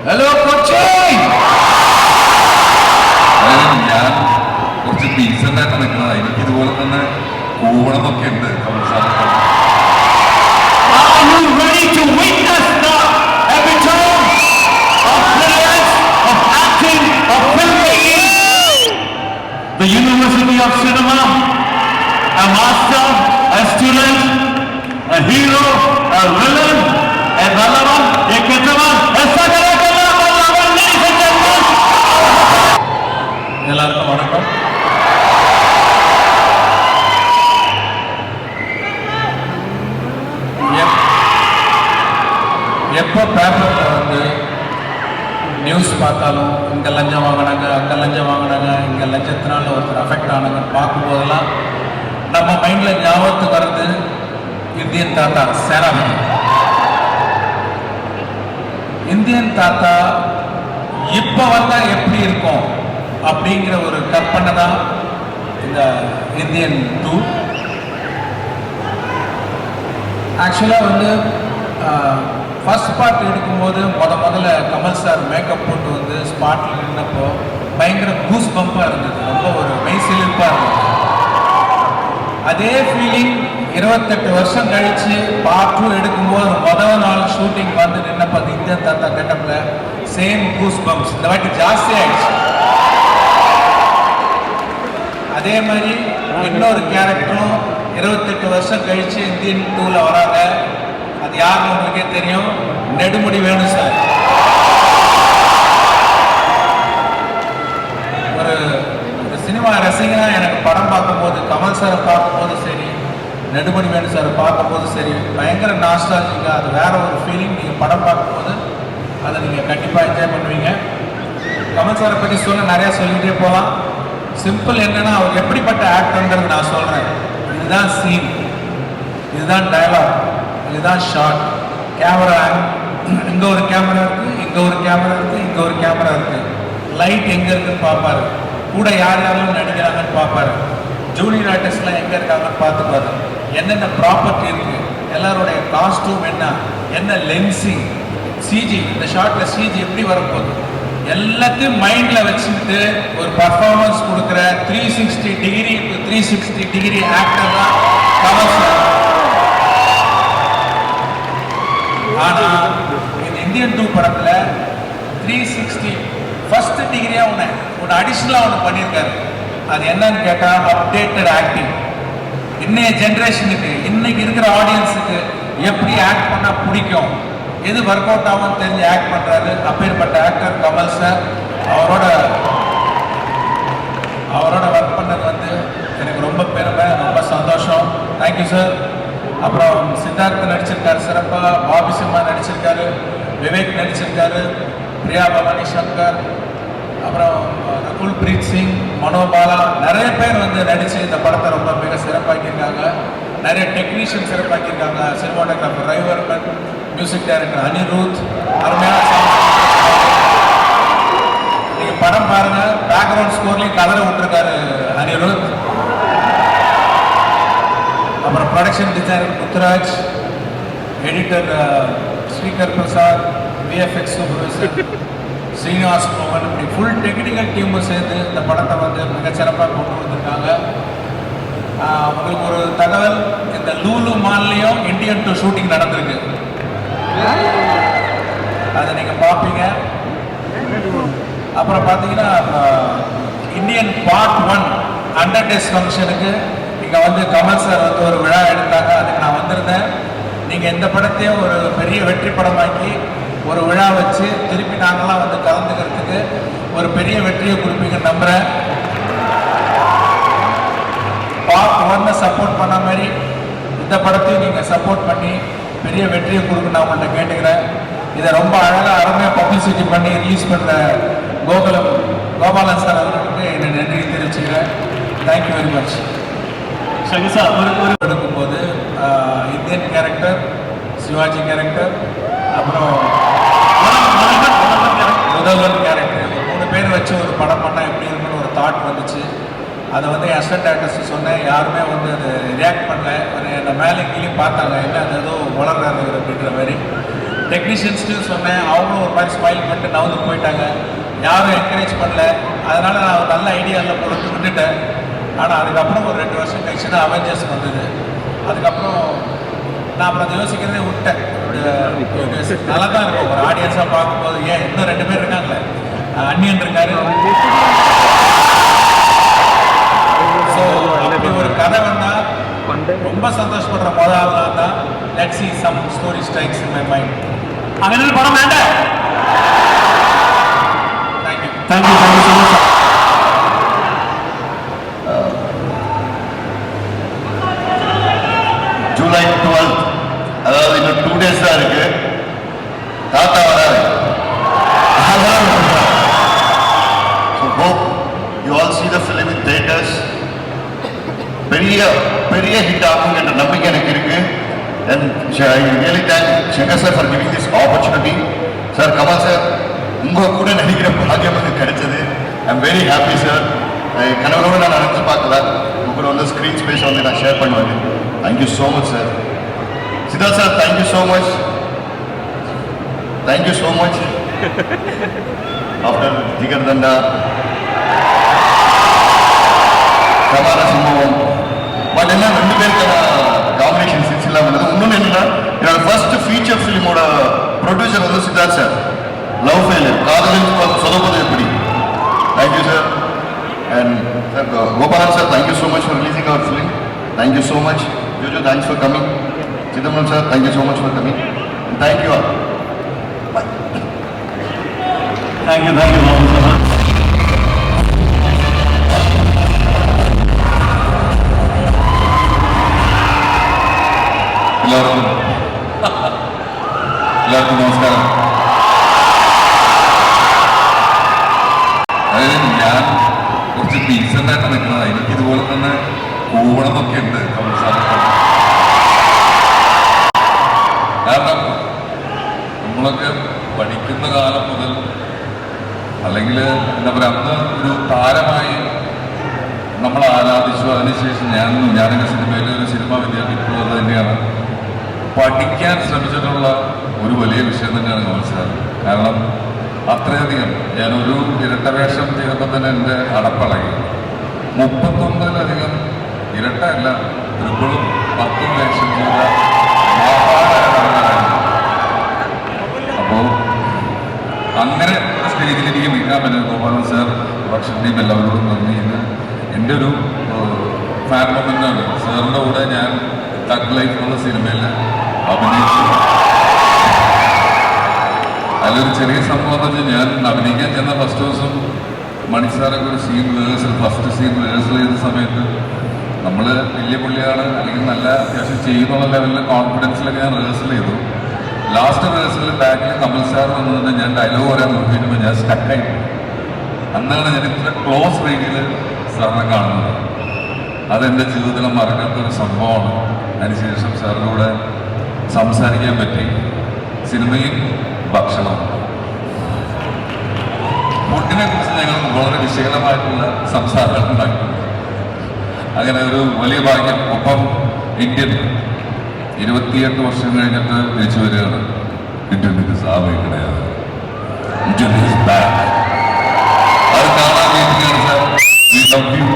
Hello Kochi. ഞാൻ കുറച്ച് decent ആയിട്ട് നിൽക്കുന്നത്. എനിക്ക് ഇതുപോലെ തന്നെ കൂവണമെന്നൊക്കെ ഉണ്ട്. Are you ready to witness the epitome of brilliance, of acting, of filmmaking? The University of Cinema, a master, a student, a hero, a villain, a Nalavan, a Ketavan, a Sagarakavan, ladies and gentlemen. எல்லாருக்கும் வணக்கம். எப்போ பேப்பரில் வந்து news பார்த்தாலும் இங்கே லஞ்சம் வாங்கினாங்க, அங்கே லஞ்சம் வாங்கினாங்க, இங்கே லஞ்சத்தினால ஒருத்தர் அஃபெக்ட் ஆனாங்கன்னு பார்க்கும்போதெல்லாம் நம்ம மைண்டில் ஞாபகத்துக்கு வர்றது இந்தியன் தாத்தா சேனாபதி. இந்தியன் தாத்தா இப்போ வந்தால் எப்படி இருக்கும் அப்படிங்கிற ஒரு கற்பனை தான் இந்த இந்தியன் 2. ஆக்சுவலாக வந்து ஃபர்ஸ்ட் பார்ட் எடுக்கும்போது முதல்ல கமல் சார் மேக்கப் போட்டு வந்து ஸ்பாட்டில் நின்னப்போ பயங்கர கூஸ் பம்பாக இருந்தது, ரொம்ப ஒரு மெய்சிலிர்ப்பாக இருந்தது. அதே ஃபீலிங் 28 வருஷம் கழித்து பார்ட் 2 எடுக்கும்போது முதல் நாள் ஷூட்டிங் வந்து நின்னப்போ அந்த இந்தியன் தாத்தா கெட்டப்பில் சேம் கூஸ் பம்ப்ஸ் இந்த வாட்டி ஜாஸ்தி ஆயிடுச்சு. அதே மாதிரி இன்னொரு கேரக்டரும் 28 வருஷம் கழித்து இந்தியன் 2ல் வராங்க. அது யாருன்னு உங்களுக்கே தெரியும், நெடுமுடி வேணு சார். ஒரு சினிமா ரசிகனா எனக்கு படம் பார்க்கும்போது கமல் சாரை பார்க்கும்போது சரி, நெடுமுடி வேணு சாரை பார்க்கும்போது சரி, பயங்கர நாஸ்டாலஜிக்காக அது வேற ஒரு ஃபீலிங். நீங்கள் படம் பார்க்கும்போது அதை நீங்கள் கண்டிப்பாக என்ஜாய் பண்ணுவீங்க. கமல் சாரை பற்றி சொல்ல நிறையா சொல்லிகிட்டே போகலாம். சிம்பிள் என்னன்னா அவர் எப்படிப்பட்ட ஆக்டர்ன்றது நான் சொல்கிறேன். இதுதான் சீன், இதுதான் டயலாக், இதுதான் ஷார்ட். கேமரா இங்கே ஒரு கேமரா இருக்குது, இங்கே ஒரு கேமரா இருக்குது, இங்கே ஒரு கேமரா இருக்குது. லைட் எங்கே இருக்குன்னு பார்ப்பாரு, கூட யார் யாரெல்லாம் நடிக்கிறாங்கன்னு பார்ப்பாரு, ஜூனியர் ஆர்டிஸ்ட்லாம் எங்கே இருக்காங்கன்னு பார்த்துப்பாரு, என்னென்ன ப்ராப்பர்ட்டி இருக்குது, எல்லாருடைய காஸ்டியூம் என்ன லென்சிங், சிஜி, இந்த ஷார்ட்டில் சிஜி எப்படி வரப்போகுது, எல்லாத்தையும் மைண்டில் வச்சுக்கிட்டு ஒரு பர்ஃபார்மன்ஸ் கொடுக்குற 360 டிகிரி ஆக்டர் தான் கமல் சார். ஆனால் இந்த இந்தியன் 2 படத்தில் 360 ஃபர்ஸ்ட் டிகிரியாக ஒன்று அடிஷ்னலாக ஒன்று பண்ணியிருக்காரு. அது என்னன்னு கேட்டால் அப்டேட்டட் ஆக்டிங். இன்னைய ஜென்ரேஷனுக்கு, இன்னைக்கு இருக்கிற ஆடியன்ஸுக்கு எப்படி ஆக்ட் பண்ணால் பிடிக்கும், எது ஒர்க் அவுட் ஆகும்னு தெரிஞ்சு ஆக்ட் பண்ணுறாரு. அப்பேற்பட்ட ஆக்டர் கமல் சார். அவரோட ஒர்க் பண்ணது வந்து எனக்கு ரொம்ப பெருமை, ரொம்ப சந்தோஷம். Thank you sir. அப்புறம் சித்தார்த் நடிச்சிருக்காரு சிறப்பாக, பாபி சிம்மா நடிச்சிருக்காரு, விவேக் நடிச்சிருக்காரு, பிரியா பவானி சங்கர், அப்புறம் ரகுல் பிரீத் சிங், மனோபாலா, நிறைய பேர் வந்து நடித்து இந்த படத்தை ரொம்ப மிக சிறப்பாக்கியிருக்காங்க. நிறைய டெக்னீஷியன் சிறப்பாக்கியிருக்காங்க. Cinematographer Ravivarman, music director Anirudh, அருமையான நீங்கள் படம் பாருங்கள். பேக்ரவுண்ட் ஸ்கோர்லேயும் கலரை விட்டுருக்காரு அனிருத். அப்புறம் production designer Muthuraj, editor Srikar Prasad, VFX supervisor Srinivas மோகன், இப்படி ஃபுல் டெக்னிக்கல் டீமும் சேர்ந்து இந்த படத்தை வந்து மிகச்சிறப்பாக கொண்டு வந்திருக்காங்க. உங்களுக்கு ஒரு தகவல், இந்த லூலு மால்லையும் இந்தியன் 2 ஷூட்டிங் நடந்திருக்கு. அதை நீங்கள் பார்ப்பீங்க. அப்புறம் பார்த்தீங்கன்னா இந்தியன் பார்ட் 1 100 days ஃபங்க்ஷனுக்கு இங்கே வந்து கமல் சார் வந்து ஒரு விழா எடுத்தாங்க. அதுக்கு நான் வந்திருந்தேன். நீங்கள் இந்த படத்தையும் ஒரு பெரிய வெற்றி படமாக்கி ஒரு விழா வச்சு திருப்பி நாங்களாம் வந்து கலந்துக்கிறதுக்கு ஒரு பெரிய வெற்றியை கொடுப்பீங்கன்னு நம்புகிறேன். பார்ட் 1 சப்போர்ட் பண்ண மாதிரி இந்த படத்தையும் நீங்கள் சப்போர்ட் பண்ணி பெரிய வெற்றியை கொடுக்க நான் உங்கள்கிட்ட கேட்டுக்கிறேன். இதை ரொம்ப அழகாக அருமையாக பப்ளிசிட்டி பண்ணி ரிலீஸ் பண்ணுற கோபாலன் சார் அவர்களுக்கு என்னை நன்றி தெரிவிச்சுக்கிறேன். Thank you very much. சரி சார், ஒரு எடுக்கும்போது இந்தியன் கேரக்டர், சிவாஜி கேரக்டர், அப்புறம் முதல்வன் கேரக்டர், 3 பேர் வச்சு ஒரு படம் பண்ணால் எப்படி இருக்குன்னு ஒரு தாட் வந்துச்சு. அதை வந்து என் அசிஸ்டன்ட் ஆக்டர்ஸ் சொன்னேன். யாருமே வந்து அதை ரியாக்ட் பண்ணல. என்னை மேலே கீழே பார்த்தாங்க, என்ன அது ஏதோ வளர்றாரு அப்படின்ற மாதிரி. டெக்னீஷியன்ஸ்ட்டு சொன்னேன், அவங்களும் ஒரு மாதிரி ஸ்மைல் பண்ணிட்டு நவுந்து போயிட்டாங்க. யாரும் என்கரேஜ் பண்ணல. அதனால் நான் ஒரு நல்ல ஐடியாவில் போட்டு விட்டுட்டேன். ஆனால் அதுக்கப்புறம் ஒரு 2 வருஷம் கழிச்சு தான் அவெஞ்சர்ஸ் வந்தது. அதுக்கப்புறம் நான் அப்புறம் அதை யோசிக்கிறதே விட்டேன். நல்லா தான் இருக்கும் ஒரு ஆடியன்ஸாக பார்க்கும்போது. ஏன் இன்னும் 2 பேர் இருக்காங்களே, அன்னியன் இருக்காரு. ஸோ அப்படி ஒரு கதை வந்தால் ரொம்ப சந்தோஷப்படுற முதல் ஆள் தான். Let's see some story strikes in my mind. അങ്ങനെ ഒരു പടം വേണ്ട. Thank you so much. July 12th, அதாவது இன்னும் 2 days தான் இருக்கு. தாத்தா வராரு. So hope you all see the film in theaters. பெரிய ஹிட் ஆகும் என்ற நம்பிக்கை எனக்கு இருக்கு. And I really thank Shankar sir for giving this opportunity. Sir, Kamal sir, உங்க கூட நடிக்கிற பாக்கியம் எனக்கு கிடைச்சது. I am very happy sir. கனவோட நான் நினைச்சு பார்க்கல, உங்க கூட வந்து ஸ்கிரீன் ஸ்பேஸ் வந்து நான் ஷேர் பண்ணுவேன். Thank you so much sir. Siddharth sir, thank you so much. Thank you so much. After Jigardanda, Kamala Simbavam, but என்ன 2 பேருக்கான காம்பினேஷன் சீன்ஸ் எல்லாம் வந்தது. இன்னொன்று என்னன்னா, என்னோட ஃபர்ஸ்ட் ஃபீச்சர் ஃபிலிமோட ப்ரொடியூசர் வந்து சித்தார்த் சார். லவ் ஃபெயிலியர், காதலில் சொதப்பது எப்படி. Thank you sir. And sir Gopalan sir, thank you so much for releasing our film. Thank you so much. Jojo, thanks for coming. Chidambaram sir, thank you so much for coming. Thank you all. Thank you. എല്ലാവർക്കും നമസ്കാരം. അതായത് ഞാൻ കുറച്ച് ഡീസൻ്റായിട്ട് നിൽക്കുന്നത്, എനിക്കിതുപോലെ തന്നെ കൂവണമെന്നൊക്കെ ഉണ്ട് കമൽ സാറൊക്കെ. കാരണം നമ്മളൊക്കെ പഠിക്കുന്ന കാലം മുതൽ, അല്ലെങ്കിൽ എന്താ പറയുക, അന്ന് ഒരു താരമായി നമ്മൾ ആരാധിച്ചു. അതിനുശേഷം ഞാനൊക്കെ സിനിമയിൽ ഒരു സിനിമ വിദ്യാഭ്യാസം അത് തന്നെയാണ്. പഠിക്കാൻ ശ്രമിച്ചിട്ടുള്ള ഒരു വലിയ വിഷയം തന്നെയാണ് കമൽ സാർ. കാരണം അത്രയധികം ഞാനൊരു ഇരട്ട വേഷം ചെയ്തപ്പോൾ തന്നെ എൻ്റെ അടപ്പളകി. 39-ലധികം ഇരട്ടയല്ല, 10 വേഷം ചെയ്ത അപ്പോൾ അങ്ങനെ സ്റ്റേജിൽ എനിക്ക് നിൽക്കാൻ പറ്റും. ഗോപാലൻ സാർ, പ്രൊഡക്ഷൻ ടീം എല്ലാവരോടും നന്ദി. ഇത് എൻ്റെ ഒരു ഫാൻ മൊമെൻ്റാണ്. സാറിൻ്റെ കൂടെ ഞാൻ തഗ് ലൈഫ് എന്നുള്ള സിനിമയിൽ അഭിനയിച്ചു. അതിലൊരു ചെറിയ സംഭവം എന്ന് വെച്ചാൽ, ഞാൻ അഭിനയിക്കാൻ ചെന്ന ഫസ്റ്റ് ദിവസം മണിസാറൊക്കെ ഒരു ഫസ്റ്റ് സീൻ റിഹേഴ്സൽ ചെയ്ത സമയത്ത് നമ്മൾ വലിയ പുള്ളിയാണ്, അല്ലെങ്കിൽ നല്ല അത്യാവശ്യം ചെയ്യുന്നുള്ള ലെവലിൽ കോൺഫിഡൻസിലൊക്കെ ഞാൻ റിഹേഴ്സൽ ചെയ്തു. ലാസ്റ്റ് റിഹേഴ്സലിൽ ബാക്കിൽ കമൽ സാർ വന്നതിന് ഞാൻ ഡയലോഗ് പറയാൻ നോക്കിയിട്ടുമ്പോൾ ഞാൻ സ്റ്റക്കായി. അന്നാണ് ഞാൻ ഇത്ര ക്ലോസ് റേഞ്ചിൽ സാറിനെ കാണുന്നത്. അതെൻ്റെ ജീവിതത്തിൽ മറക്കാത്തൊരു സംഭവമാണ്. അതിനുശേഷം സാറിലൂടെ സംസാരിക്കാൻ പറ്റി. സിനിമയും ഭക്ഷണവും, ഫുഡിനെ കുറിച്ച് ഞങ്ങൾ വളരെ വിശകലമായിട്ടുള്ള സംസാരങ്ങൾ ഉണ്ടാക്കിയിട്ടുണ്ട്. അങ്ങനെ ഒരു വലിയ ഭാഗ്യം. ഒപ്പം ഇന്ത്യൻ 28 വർഷം കഴിഞ്ഞിട്ട് തിരിച്ചു വരികയാണ്. ഇന്ത്യൻ സാമയിക്കണയാണ്. Indian is back. അത് കാണാൻ വേണ്ടിയാണ് sir. We love you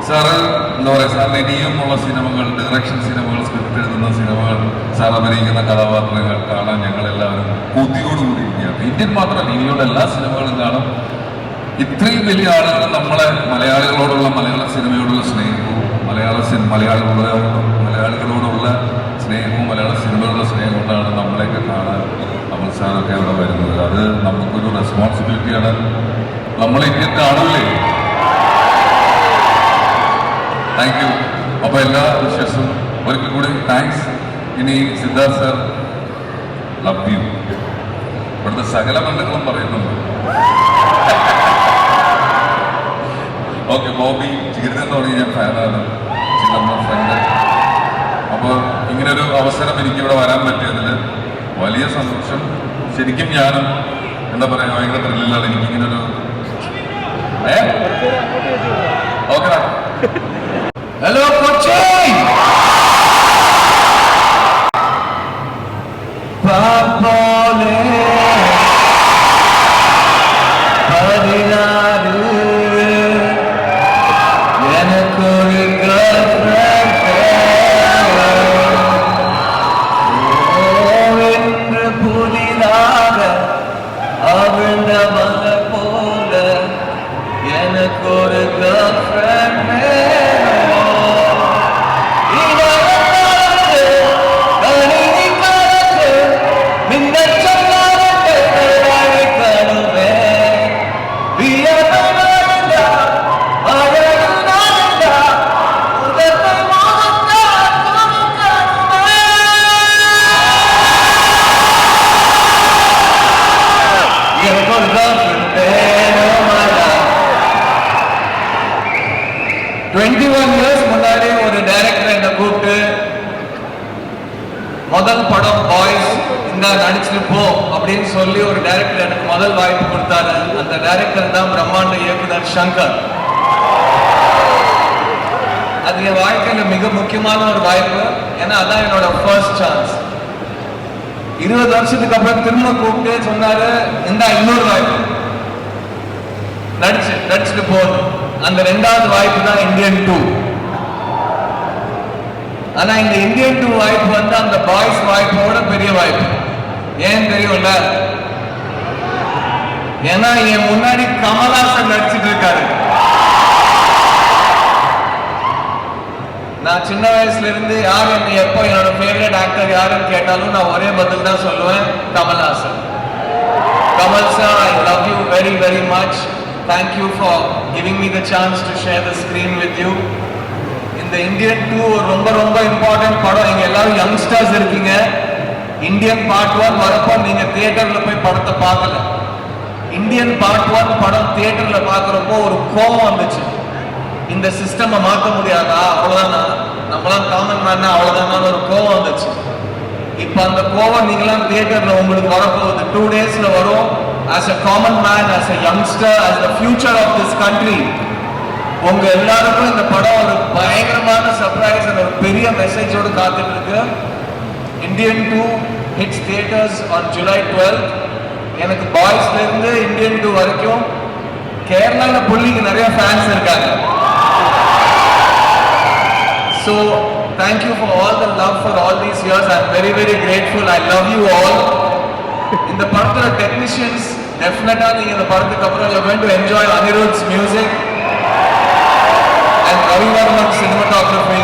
sir. എന്താ പറയുക, സാറിന് ഇനിയുമുള്ള സിനിമകൾ, ഡയറക്ഷൻ സിനിമകൾ, സ്ക്രിപ്റ്റ് എഴുതുന്ന സിനിമകൾ, സാർ അഭിനയിക്കുന്ന കഥാപാത്രങ്ങൾ കാണാൻ ഞങ്ങളെല്ലാവരും കൊതിയോടുകൂടിയിരിക്കുകയാണ്. ഇന്ത്യൻ മാത്രമല്ല, ഇനിയുള്ള എല്ലാ സിനിമകളും കാണും. ഇത്രയും വലിയ ആളുകൾ നമ്മളെ മലയാളികളോടുള്ള, മലയാള സിനിമയോടുള്ള സ്നേഹവും, മലയാളികളോടുള്ള സ്നേഹവും, മലയാള സിനിമയോടുള്ള സ്നേഹം കൊണ്ടാണ് നമ്മളെയൊക്കെ കാണാൻ കമൽ സാറൊക്കെ അവിടെ വരുന്നത്. അത് നമുക്കൊരു റെസ്പോൺസിബിലിറ്റിയാണ്. നമ്മൾ ഇന്ത്യൻ കാണൂലേ. Thank you. അപ്പോൾ എല്ലാ വിശ്വാസവും ഒരിക്കൽ കൂടി താങ്ക്സ്. ഇനി സിദ്ധാർത്ഥ് സാർ, ലവ് യു. ഇവിടുത്തെ സകല ബന്ധങ്ങളും പറയുന്നുണ്ട്. ഓക്കെ, ബോബി ചീരുതെന്ന് പറഞ്ഞ് ഞാൻ ഫാനാണ്, ചിലമ്മ ഫ്രണ്ട്. അപ്പോൾ ഇങ്ങനൊരു അവസരം എനിക്കിവിടെ വരാൻ പറ്റിയതിൽ വലിയ സന്തോഷം. ശരിക്കും ഞാനും എന്താ പറയുക, ഭയങ്കര ത്രില്ലാണ്. എനിക്കിങ്ങനൊരു okay. Hello Kochi. Papa 21 years முன்னாடி ஒரு டைரக்டர் என்ன கூப்பிட்டு முதல் படம் பாய்ஸ் இந்த நடிச்சுட்டு போ அப்படின்னு சொல்லி ஒரு டைரக்டர் எனக்கு முதல் வாய்ப்பு கொடுத்தாரு. அந்த டைரக்டர் தான் பிரம்மாண்ட இயக்குனர் சங்கர். அது என் வாழ்க்கையில மிக முக்கியமான ஒரு வாய்ப்பு. ஏன்னா அதான் என்னோட ஃபர்ஸ்ட் சான்ஸ். 20 வருஷத்துக்கு அப்புறம் திரும்ப கூப்பிட்டு சொன்னாரு, இந்த இன்னொரு வாய்ப்பு நடிச்சுட்டு போகணும். அந்த 2வது வாய்ப்பு தான் இந்தியன் 2. ஆனா இந்த இந்தியன் 2 வாய்ப்பு வந்து அந்த பாய்ஸ் வாய்ப்போட பெரிய வாய்ப்பு. ஏன் தெரியும்ல? ஏன்னா என் முன்னாடி கமல்ஹாசன் நடிச்சிட்டு இருக்காரு. நான் சின்ன வயசுல இருந்து யார் என்ன எப்போ என்னோட ஃபேவரட் ஆக்டர் யாருன்னு கேட்டாலும் நான் ஒரே பதில் தான் சொல்லுவேன், Kamal Haasan. Kamal sir, I love you very very much. Thank you for giving me the chance to share the screen with you. இந்த இந்தியன் 2 ரொம்ப ரொம்ப இம்பார்ட்டன்ட் படம். நீங்க எல்லாரும் யங்ஸ்டர்ஸ் இருக்கீங்க. இந்தியன் பார்ட் 1 வரப்போ நீங்க தியேட்டர்ல போய் படத்தை பார்க்கல. இந்தியன் பார்ட் 1 படம் தியேட்டர்ல பார்க்கறப்போ ஒரு கோபம் வந்துச்சு. இந்த சிஸ்டமை மாற்ற முடியாதா, அவ்வளவுதானா, நம்மளாம் காமன் மேனா அவ்வளவுதானா ஒரு கோபம் வந்துச்சு. இப்ப அந்த கோபம் நீங்களாம் தியேட்டர்ல உங்களுக்கு வரப்போகுது. 2 daysல வரும். As a common man, as a youngster, as the future of this country, உங்க எல்லாருக்கும் இந்த படம் ஒரு பயங்கரமான சர்ப்ரைஸ் and ஒரு பெரிய மெசேஜோட காத்துட்டு இருக்கு. Indian 2 hits theaters on July 12th. எனக்கு பாய்ஸ்ல இருந்து இந்தியன் 2 வரைக்கும் கேரளால புள்ளிக்கு நிறைய ஃபேன்ஸ் இருக்காங்க. So thank you for all the love for all these years. I'm very very grateful. I love you all. இந்த படத்தோட டெக்னீஷியன்ஸ் டெஃபினட்டா நீங்க இந்த படத்துக்கு அப்புறம் you're going to enjoy Anirudh's music and Ravi Varman's cinematography.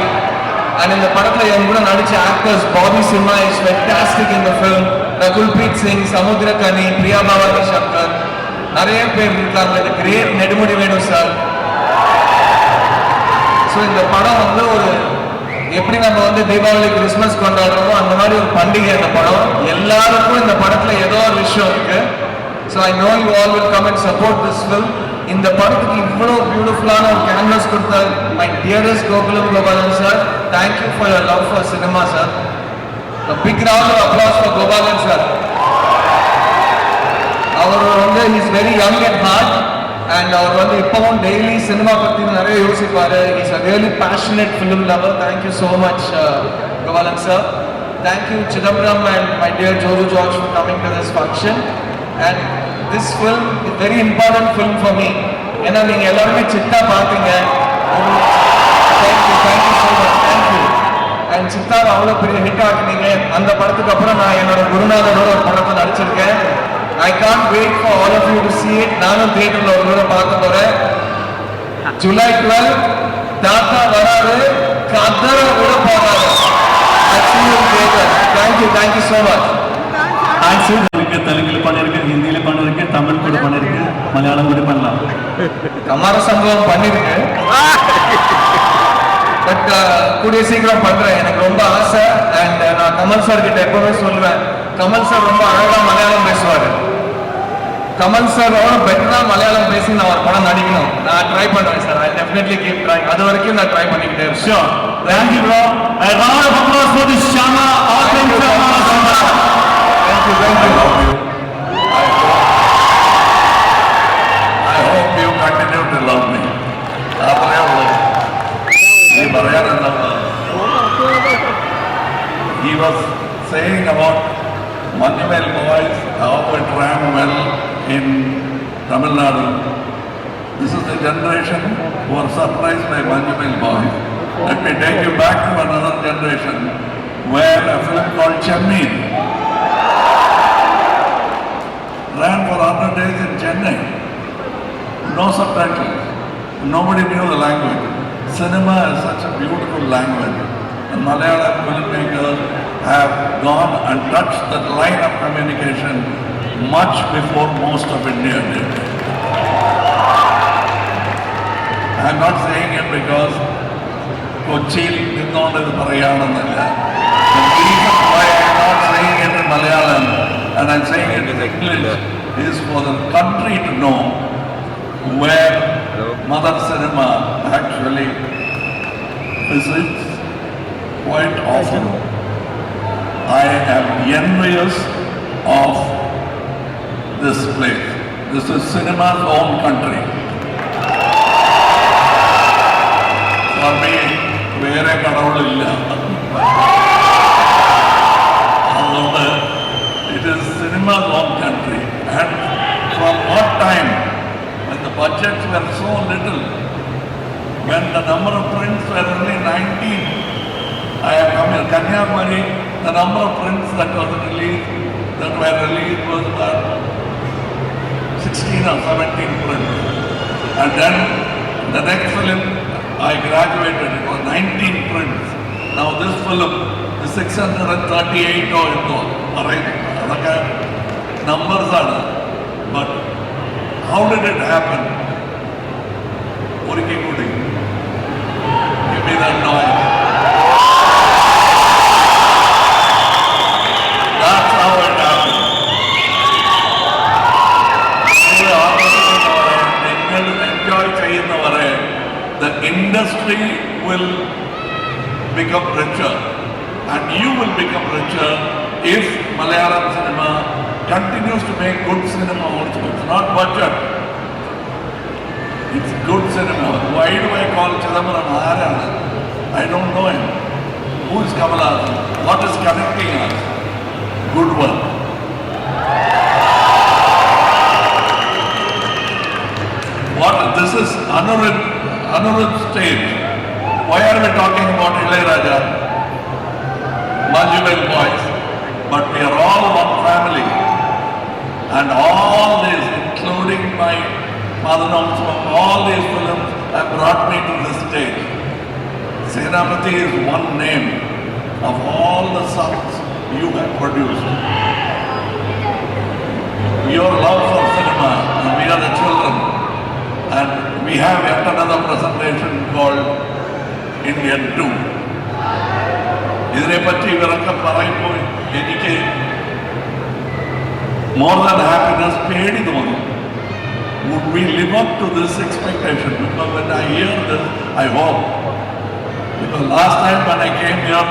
And இந்த படத்துல என் கூட நடிச்ச actors Bobby Simha is fantastic in the film. Rakul Preet Singh, Samuthirakani, Priya Bhavani Shankar, நிறைய பேர் இருக்காங்க. The great Nedumudi Venu sir. So இந்த படம் வந்து ஒரு எப்படி நம்ம வந்து தீபாவளி கிறிஸ்மஸ் கொண்டாடுறோமோ அந்த மாதிரி ஒரு பண்டிகை. இந்த படம் எல்லாருக்கும் இந்த படத்துல ஏதோ ஒரு விஷயம் இருக்கு. So I know you all will come and support this film. இந்த படத்துக்கு இவ்வளோ பியூட்டிஃபுல்லான ஒரு கேன்வாஸ் கொடுத்த my dearest Gokulam Gopalan sir, thank you for your love for cinema sir. Big round of applause for Gopalan sir. அவர் வந்து is very young at heart and அவர் வந்து இப்பவும் டெய்லி சினிமா பத்தி நிறைய யோசிப்பாரு. Is a really passionate film lover. Thank you so much Gopalan sir. Thank you Chidambaram and my dear Joru George for coming to this function. And this film is very important film for me. ஏன்னா நீங்க எல்லாருமே சித்தா பாத்தீங்க. Thank you so much. Thank you. And Siddha அவ்வளவு பெரிய hit ஆக்குனீங்க. அந்த படத்துக்கு அப்புறம் நான் என்னோட குருநாதரோட ஒரு படத்தை நடிச்சிருக்கேன். I can't wait for all of you to see it. நானும் தியேட்டர்ல ஒரு தடவை பார்க்க போறேன். July 12 தாத்தா வராரு, கதற கூட போறாரு. I'll see you in theater. Thank you so much. தெலுங்குல பண்ணிருக்கேன், ஹிந்தியில பண்ணிருக்கேன், தமிழ் கூட பண்ணிருக்கேன், மலையாளம் கூட பண்ணலாம். கமார சம்பவம் பண்ணிருக்கு. பட் கூடிய சீக்கிரம் பண்றேன். எனக்கு ரொம்ப ஆசை. அண்ட் நான் கமல் சார் கிட்ட எப்பவுமே சொல்லுவேன், கமல் சார் ரொம்ப அழகா மலையாளம் பேசுவாரு. கமல் சாரோட பெட்டரா மலையாளம் பேசி நான் ஒரு படம் நடிக்கணும். நான் ட்ரை பண்ணுவேன் sir. I definitely keep trying. அது வரைக்கும் நான் ட்ரை பண்ணிக்கிட்டே இருக்கேன். Sure. Thank you bro. A round of applause for this Shama. Awesome Shama. Thank you. I hope you continue to love me. He was saying about Manjumal boys, how it ran well in Tamil Nadu. This is the generation who are surprised by Manjumal boys. Let me take you back to another generation where a film called Chennai ran for 100 days in Chennai. No subtitles. Nobody knew the language. Cinema is such a beautiful language. And Malayalam filmmakers have gone and touched that line of communication much before most of India did. I am not saying it because Kochil did not have Malayalam. The reason why I am not saying it in Malayalam and I am saying it in English is for the country to know where Mother Cinema actually visits quite often. I am envious of this place. This is cinema's own country. For me, വേറെ കടവുകളില്ല. അതുകൊണ്ട് it is cinema's own country. And from what time, when the budgets were so little, when the number of prints were only 19, I have come here, Kanyakumari, the number of prints that were released was about 16 or 17 prints. And then the next film, I graduated, it was 19 prints. Now this film is 638 or so. Numbers are, but how did it happen? Give me that noise. That's how it happened. The industry will become richer and you will become richer if Malayalam cinema continues to make good cinema also. It's not budget. It's good cinema. Why do I call Chidambaram Narayana? I don't know him. Who is Kamala? What is connecting us? Good work. This is Anuruddh stage. Why are we talking about Ilayaraja? Marginal boys. But we are all one family. And all this, including my father also, all these films have brought me to this stage. Senapati is one name of all the sons you have produced. Your love for cinema, and we are the children. And we have yet another presentation called Indian 2. ഇതിനെപ്പറ്റി ഇവരൊക്കെ പറയുമ്പോൾ എനിക്ക് more than happiness പേടി തോന്നും. Would we live up to this expectation? Because when I hear this, I hope. Because last time when I came here,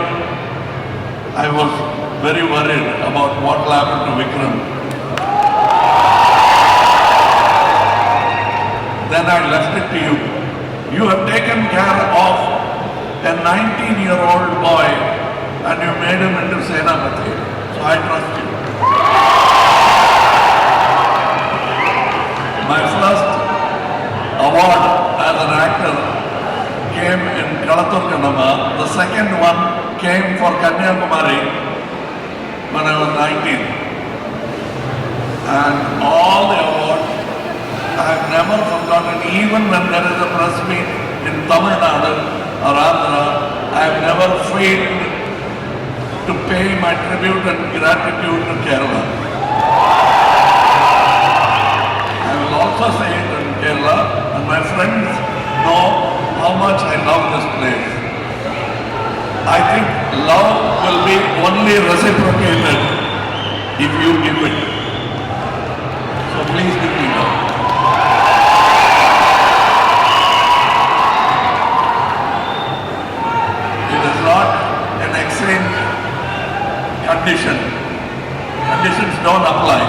I was very worried about what will happen to Vikram. Then I left it to you. You have taken care of a 19-year-old boy and you made him into Senapati. So I trust you. My first award as an actor came in Kalathurkanama. The second one came for Kanyakumari when I was 19. And all the awards I have never forgotten, even when there is a press meet in Tamil Nadu or Andhra, I have never failed to pay my tribute and gratitude to Kerala. I will also say it in Kerala, and my friends know how much I love this place. I think love will be only reciprocated if you give it. So please give me love. Conditions don't apply.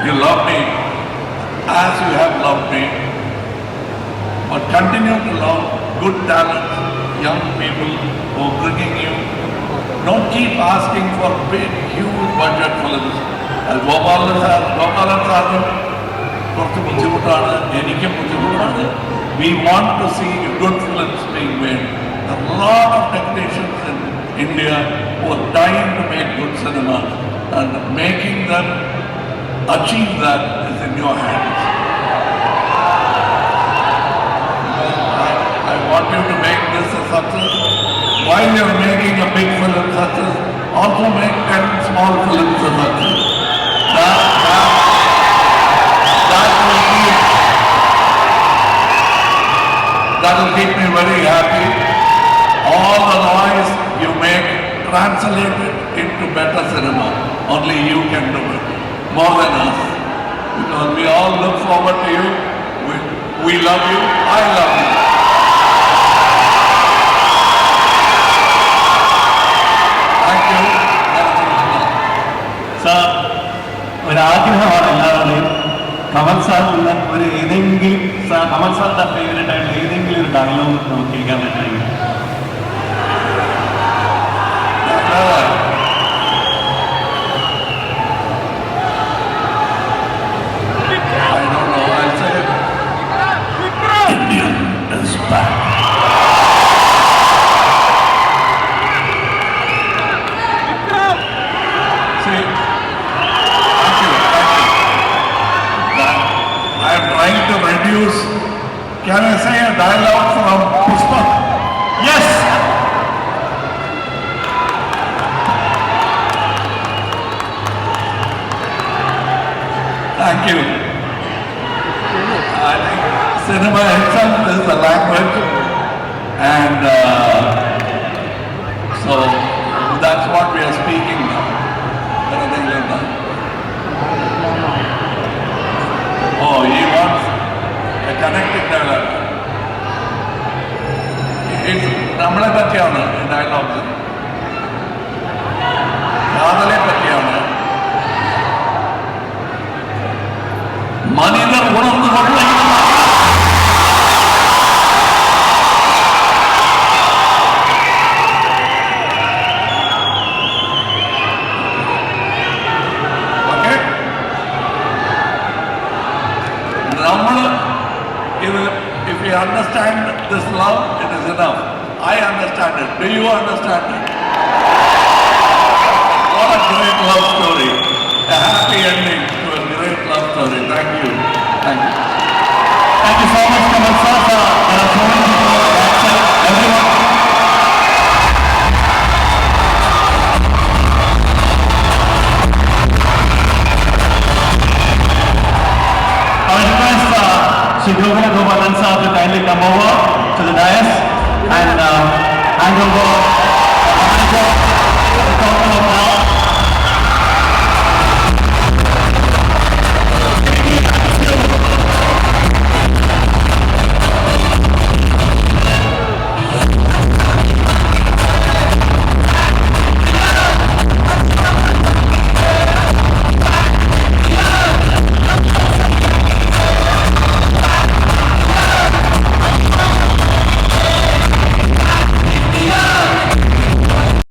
You love me as you have loved me, but continue to love good talent, young people who are bringing you. Don't keep asking for big, huge budget films. As Gopalan Sir, we want to see good films being made. There are a lot of technicians in India who are dying to make good cinema, and making them achieve that is in your hands. I want you to make this a success. While you are making a big film success, also make 10 small films a success. That will keep me very happy. All the noise you make, translate it into better cinema. Only you can do it, more than us. Because we all look forward to you. We love you. I love you. ഒരാഗ്രഹമാണ് എല്ലാവരുടെയും. കമൽ സാറിൽ നിന്ന് ഒരു ഏതെങ്കിലും കമൽ സാറിന്റെ favourite ആയിട്ടുള്ള ഏതെങ്കിലും ഒരു dialogue നമുക്ക് കേൾക്കാൻ പറ്റുമെങ്കിൽ. I don't know, I'll say it. Indian is back. See, thank you. I'm trying to reduce. Can I say a dialogue from Pushpa? Yes. Thank you. I think cinema itself is a language, and so that's what we are speaking now. Anything like that? Oh, he wants a connected dialogue. It's നമ്മളെ പറ്റിയാണ് ഈ dialogue, കാതലെ പറ്റിയാണ്. മനിതർ ഉണർന്നുകൊണ്ട് okay, നമ്മൾ ഇത് if you understand this love, it is enough. I understand it. Do you understand it? What a great love story. A happy ending to a great love story. Thank you. Thank you. Thank you so much, Kamal sir. There are so many people outside. Everyone. I request Shri Govindra Gopalan sir to kindly come over to the dais and hand over the manager.